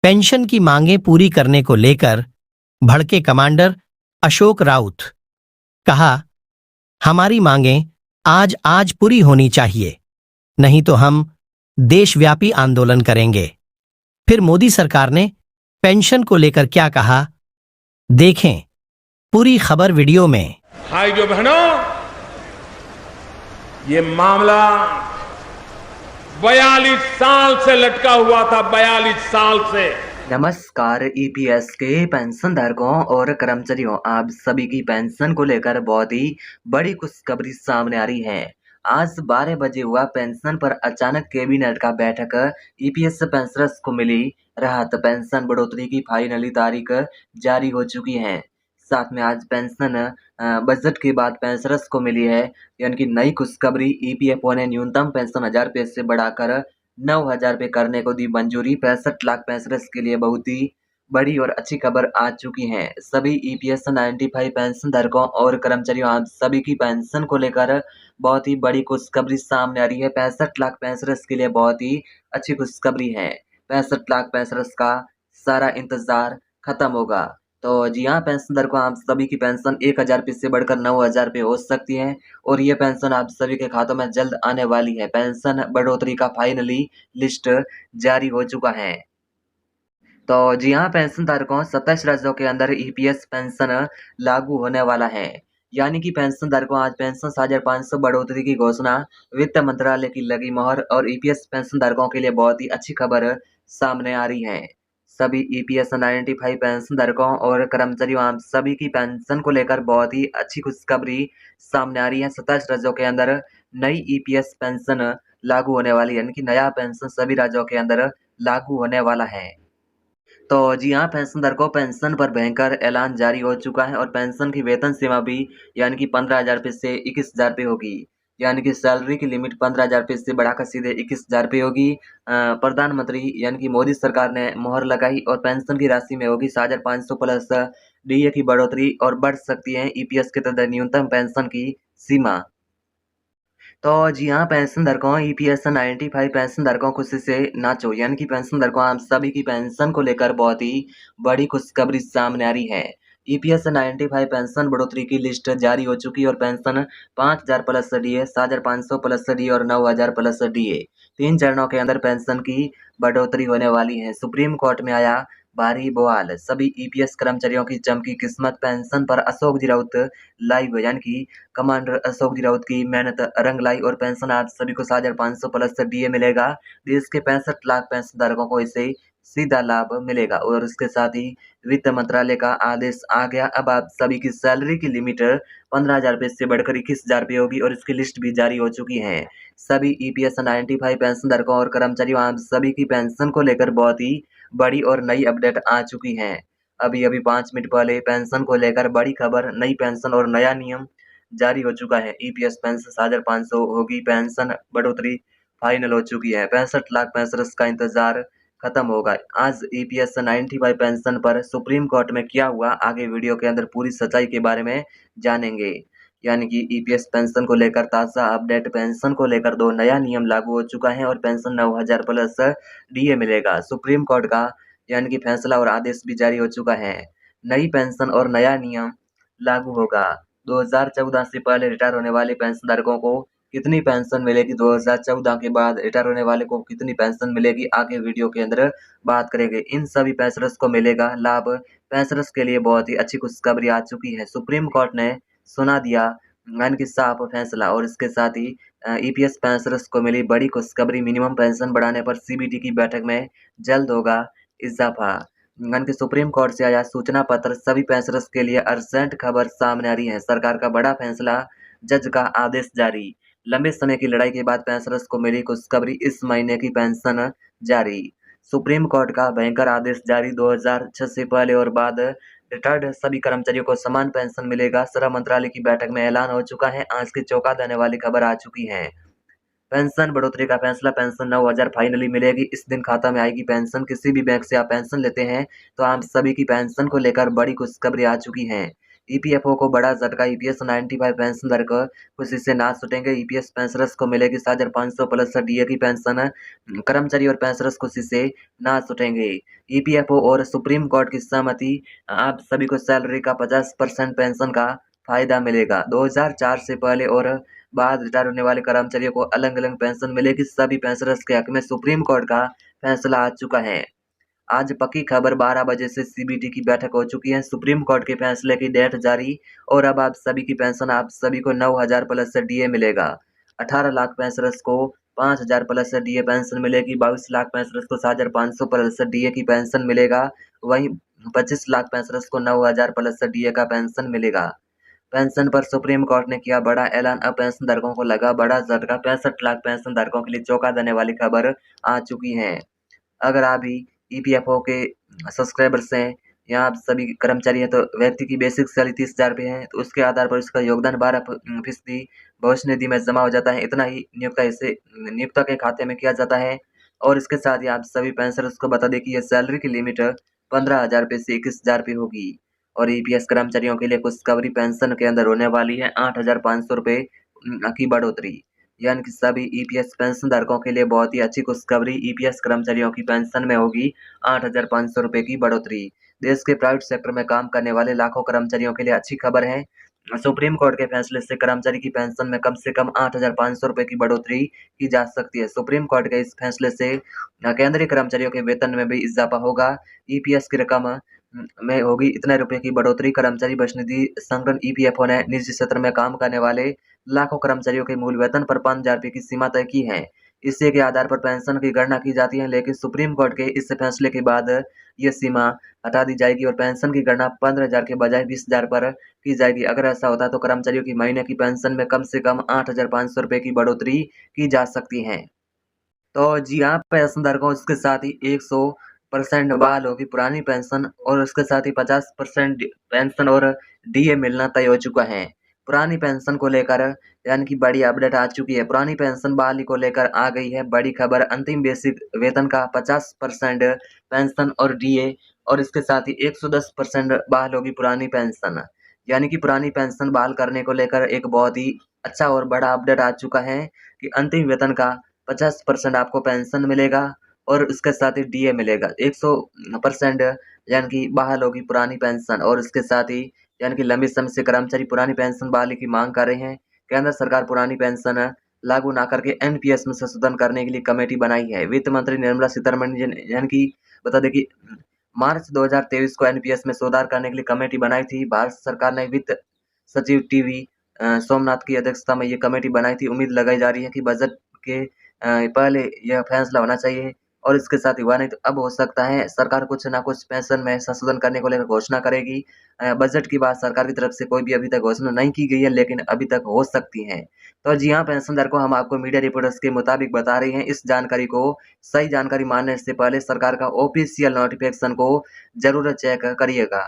Pension की मांगें पूरी करने को लेकर भड़के कमांडर अशोक राउत। कहा, हमारी मांगें आज आज पूरी होनी चाहिए, नहीं तो हम देशव्यापी आंदोलन करेंगे। फिर मोदी सरकार ने पेंशन को लेकर क्या कहा, देखें पूरी खबर वीडियो में। भाइयों बहनों, ये मामला 42 साल से लटका हुआ था। 42 साल से। नमस्कार। ईपीएस के पेंशन धारकों और कर्मचारियों, आप सभी की पेंशन को लेकर बहुत ही बड़ी खुशखबरी सामने आ रही है। आज 12 बजे हुआ पेंशन पर अचानक कैबिनेट का बैठक। ईपीएस पेंशनर्स को मिली राहत। पेंशन बढ़ोतरी की फाइनली तारीख जारी हो चुकी है। साथ में आज पेंशन बजट के बाद पेंशनर्स को मिली है यानी कि नई खुशखबरी। ईपीएफओ ने न्यूनतम पेंशन 1000 रुपये से बढ़ाकर 9000 रुपये करने को दी मंजूरी। 65 लाख पेंशनर्स के लिए बहुत ही बड़ी और अच्छी खबर आ चुकी है। सभी ईपीएस 95 पेंशन धारकों और कर्मचारियों, आप सभी की पेंशन को लेकर बहुत ही बड़ी खुशखबरी सामने आ रही है। 65 लाख पेंशनर्स के लिए बहुत ही अच्छी खुशखबरी है। 65 लाख पेंशनर्स का सारा इंतजार खत्म होगा। तो जी हाँ, पेंशन धारकों, आप सभी की पेंशन 1000 रुपये से बढ़कर 9000 रुपये हो सकती है और ये पेंशन आप सभी के खातों में जल्द आने वाली है। पेंशन बढ़ोतरी का फाइनली लिस्ट जारी हो चुका है। तो जी हाँ, पेंशन धारकों, 27 राज्यों के अंदर ईपीएस पेंशन लागू होने वाला है। यानी कि पेंशन धारकों, आज पेंशन 7500 बढ़ोतरी की घोषणा, वित्त मंत्रालय की लगी मोहर और ईपीएस पेंशन धारकों के लिए बहुत ही अच्छी खबर सामने आ रही है। सभी ईपीएस 95 पेंशन धारकों और कर्मचारियों, आप सभी की पेंशन को लेकर बहुत ही अच्छी खुशखबरी सामने आ रही है। 27 राज्यों के अंदर नई ईपीएस पेंशन लागू होने वाली, यानी कि नया पेंशन सभी राज्यों के अंदर लागू होने वाला है। तो जी हाँ, पेंशन धारकों, पेंशन पर भयंकर ऐलान जारी हो चुका है और पेंशन की वेतन सीमा भी यानी कि 15,000 रुपये से 21,000 रुपये होगी। यानी कि सैलरी की लिमिट 15,000 रुपये से बढ़ाकर सीधे 21,000 रुपये होगी। प्रधानमंत्री यानी कि मोदी सरकार ने मोहर लगाई और पेंशन की राशि में होगी 7,500 प्लस डीए की बढ़ोतरी और बढ़ सकती है ईपीएस के तहत न्यूनतम पेंशन की सीमा। तो जी हाँ, पेंशन धारकों, ईपीएस 95 पेंशन धारकों, खुशी से नाचो। यानी कि पेंशन धारकों, आप सभी की पेंशन को लेकर बहुत ही बड़ी खुशखबरी सामने आ रही है। ईपीएस 95 पेंशन बढ़ोतरी की लिस्ट जारी हो चुकी है और pension 5000 plus DA, 7500 plus DA और 9000 प्लस डीए, 3 चरणों के अंदर पेंशन की बढ़ोतरी होने वाली है। सुप्रीम कोर्ट में आया भारी बवाल, सभी ईपीएस कर्मचारियों की चमकी किस्मत। पेंशन पर अशोक जी राउत लाइव, यानी कि कमांडर अशोक जी राउत की मेहनत रंग लाई और पेंशन आज सभी को 7500 प्लस डीए मिलेगा। देश के 65 लाख पेंशन धारकों को इसे सीधा लाभ मिलेगा और इसके साथ ही वित्त मंत्रालय का आदेश आ गया। अब आप सभी की सैलरी की लिमिट 15,000 रुपये से बढ़कर 21,000 रुपये होगी और इसकी लिस्ट भी जारी हो चुकी है। सभी ईपीएस 95 पेंशन धारकों और कर्मचारियों, आप सभी की पेंशन को लेकर बहुत ही बड़ी और नई अपडेट आ चुकी है। अभी अभी 5 मिनट पहले पेंशन को लेकर बड़ी खबर, नई पेंशन और नया नियम जारी हो चुका है। ईपीएस पेंशन 7,500 होगी। पेंशन बढ़ोतरी फाइनल हो चुकी है। 65 लाख पेंशनर्स का इंतजार खत्म होगा। आज ईपीएस 95 पेंशन पर सुप्रीम कोर्ट में क्या हुआ, आगे वीडियो के अंदर पूरी सच्चाई के बारे में जानेंगे। यानी कि ईपीएस पेंशन को लेकर ताज़ा अपडेट। पेंशन को लेकर 2 नया नियम लागू हो चुका है और पेंशन 9000 प्लस डीए मिलेगा। सुप्रीम कोर्ट का यानी कि फैसला और आदेश भी जारी हो चुका है। नई पेंशन और नया नियम लागू होगा। 2014 से पहले रिटायर होने वाले पेंशनधारकों को कितनी पेंशन मिलेगी, 2014 के बाद रिटायर होने वाले को कितनी पेंशन मिलेगी, आगे वीडियो के अंदर बात करेंगे। इन सभी पेंशनर्स को मिलेगा लाभ। पेंशनर्स के लिए बहुत ही अच्छी खुशखबरी आ चुकी है। सुप्रीम कोर्ट ने सुना दिया यानी कि साफ फैसला और इसके साथ ही ईपीएस पेंशनर्स को मिली बड़ी खुशखबरी। मिनिमम पेंशन बढ़ाने पर सीबीटी की बैठक में जल्द होगा इजाफा। यानी कि सुप्रीम कोर्ट से आया सूचना पत्र, सभी पेंशनर्स के लिए अर्जेंट खबर सामने आ रही है। सरकार का बड़ा फैसला, जज का आदेश जारी। लंबे समय की लड़ाई के बाद पेंशनर्स को मिली खुशखबरी, इस महीने की पेंशन जारी। सुप्रीम कोर्ट का भयंकर आदेश जारी। 2006 से पहले और बाद रिटायर्ड सभी कर्मचारियों को समान पेंशन मिलेगा। श्रम मंत्रालय की बैठक में ऐलान हो चुका है। आज की चौंका देने वाली खबर आ चुकी है। पेंशन बढ़ोतरी का फैसला, पेंशन 9000 फाइनली मिलेगी। इस दिन खाता में आएगी पेंशन। किसी भी बैंक से आप पेंशन लेते हैं तो आप सभी की पेंशन को लेकर बड़ी खुशखबरी आ चुकी है। ईपीएफओ को बड़ा झटका, ईपीएस 95 पेंशन धारक खुशी से नाच छूटेंगे। ईपीएस पेंशनर्स को मिलेगी 7,500 प्लस डीए की पेंशन, कर्मचारी और पेंशनर्स खुशी से नाच छूटेंगे। ईपीएफओ और सुप्रीम कोर्ट की सहमति, आप सभी को सैलरी का 50% पेंशन का फायदा मिलेगा। 2004 से पहले और बाद रिटायर होने वाले कर्मचारियों को अलग अलग पेंशन मिलेगी। सभी पेंशनर्स के हक में सुप्रीम कोर्ट का फैसला आ चुका है। आज पक्की खबर, 12 बजे से सीबीटी की बैठक हो चुकी है। सुप्रीम कोर्ट के फैसले की डेट जारी, और अब आप सभी की पेंशन, आप सभी को 9,000 प्लस डीए मिलेगा। 18 लाख पेंशनर्स को 5,000 प्लस डीए पेंशन मिलेगी। 22 लाख पेंशनर्स को 7,500 प्लस डीए की पेंशन मिलेगा। वहीं 25 लाख पेंशनर्स को 9,000 प्लस डीए का पेंशन मिलेगा। पेंशन पर सुप्रीम कोर्ट ने किया बड़ा ऐलान, अब पेंशन धारकों को लगा बड़ा झटका। 65 लाख पेंशन धारकों के लिए चौंका देने वाली खबर आ चुकी है। अगर आप भी ईपीएफओ के सब्सक्राइबर्स हैं या आप सभी कर्मचारी हैं, तो व्यक्ति की बेसिक सैलरी 30,000 रुपये है, तो उसके आधार पर उसका योगदान 12% भविष्य निधि में जमा हो जाता है। इतना ही नियोक्ता के खाते में किया जाता है। और इसके साथ ही आप सभी पेंशनर्स को बता दें कि यह सैलरी की लिमिट 15,000 रुपये से 21,000 रुपये होगी। और ईपीएस कर्मचारियों के लिए खुशखबरी, पेंशन के अंदर होने वाली है 8,500 रुपये की बढ़ोतरी। यानी कि सभी ईपीएस पेंशन धारकों के लिए बहुत ही अच्छी खुशखबरी, ईपीएस कर्मचारियों की पेंशन में होगी 8,500 रुपये की बढ़ोतरी। देश के प्राइवेट सेक्टर में काम करने वाले लाखों कर्मचारियों के लिए अच्छी खबर है। सुप्रीम कोर्ट के फैसले से कर्मचारी की पेंशन में कम से कम 8,500 रुपये की बढ़ोतरी की जा सकती है। सुप्रीम कोर्ट के इस फैसले से केंद्रीय कर्मचारियों के वेतन में भी इजाफा होगा। ईपीएस की रकम में होगी इतने रुपए की बढ़ोतरी। कर्मचारी भविष्य निधि संगठन ईपीएफओ ने निजी क्षेत्र में काम करने वाले लाखों कर्मचारियों के मूल वेतन पर 5,000 रुपये की सीमा तय की है। इसी के आधार पर पेंशन की गणना की जाती है, लेकिन सुप्रीम कोर्ट के इस फैसले के बाद ये सीमा हटा दी जाएगी और पेंशन की गणना 15,000 के बजाय 20,000 पर की जाएगी। अगर ऐसा होता है तो कर्मचारियों की महीने की पेंशन में कम से कम 8,500 रुपये की बढ़ोतरी की जा सकती है। तो जी हाँ, पेंशन धारकों, इसके साथ ही 100% बहाल होगी पुरानी पेंशन, और उसके साथ ही 50% पेंशन और डीए मिलना तय हो चुका है। पुरानी पेंशन को लेकर यानी कि बड़ी अपडेट आ चुकी है। पुरानी पेंशन बहाली को लेकर आ गई है बड़ी खबर। अंतिम बेसिक वेतन का 50% पेंशन और डीए, और इसके साथ ही 110% बहाल होगी पुरानी पेंशन। यानी कि पुरानी पेंशन बहाल करने को लेकर एक बहुत ही अच्छा और बड़ा अपडेट आ चुका है कि अंतिम वेतन का 50% आपको पेंशन मिलेगा और उसके साथ ही डीए मिलेगा। 100% यानी कि बहाल होगी पुरानी पेंशन, और इसके साथ ही यानी कि लंबे समय से कर्मचारी पुरानी पेंशन बहाली की मांग कर रहे हैं। केंद्र सरकार पुरानी पेंशन लागू ना करके एनपीएस में संशोधन करने के लिए कमेटी बनाई है। वित्त मंत्री निर्मला सीतारमण जी ने यानी कि बता दें कि मार्च 2023 को एनपीएस में सुधार करने के लिए कमेटी बनाई थी। भारत सरकार ने वित्त सचिव टीवी सोमनाथ की अध्यक्षता में ये कमेटी बनाई थी। उम्मीद लगाई जा रही है कि बजट के पहले यह फैसला होना चाहिए, और इसके साथ ही हुआ नहीं तो अब हो सकता है सरकार कुछ ना कुछ पेंशन में संशोधन करने को लेकर घोषणा करेगी। बजट की बात सरकार की तरफ से कोई भी अभी तक घोषणा नहीं की गई है, लेकिन अभी तक हो सकती है। तो जी हाँ, पेंशनधारक को हम आपको मीडिया रिपोर्ट्स के मुताबिक बता रहे हैं। इस जानकारी को सही जानकारी मानने से पहले सरकार का ऑफिशियल नोटिफिकेशन को जरूर चेक करिएगा।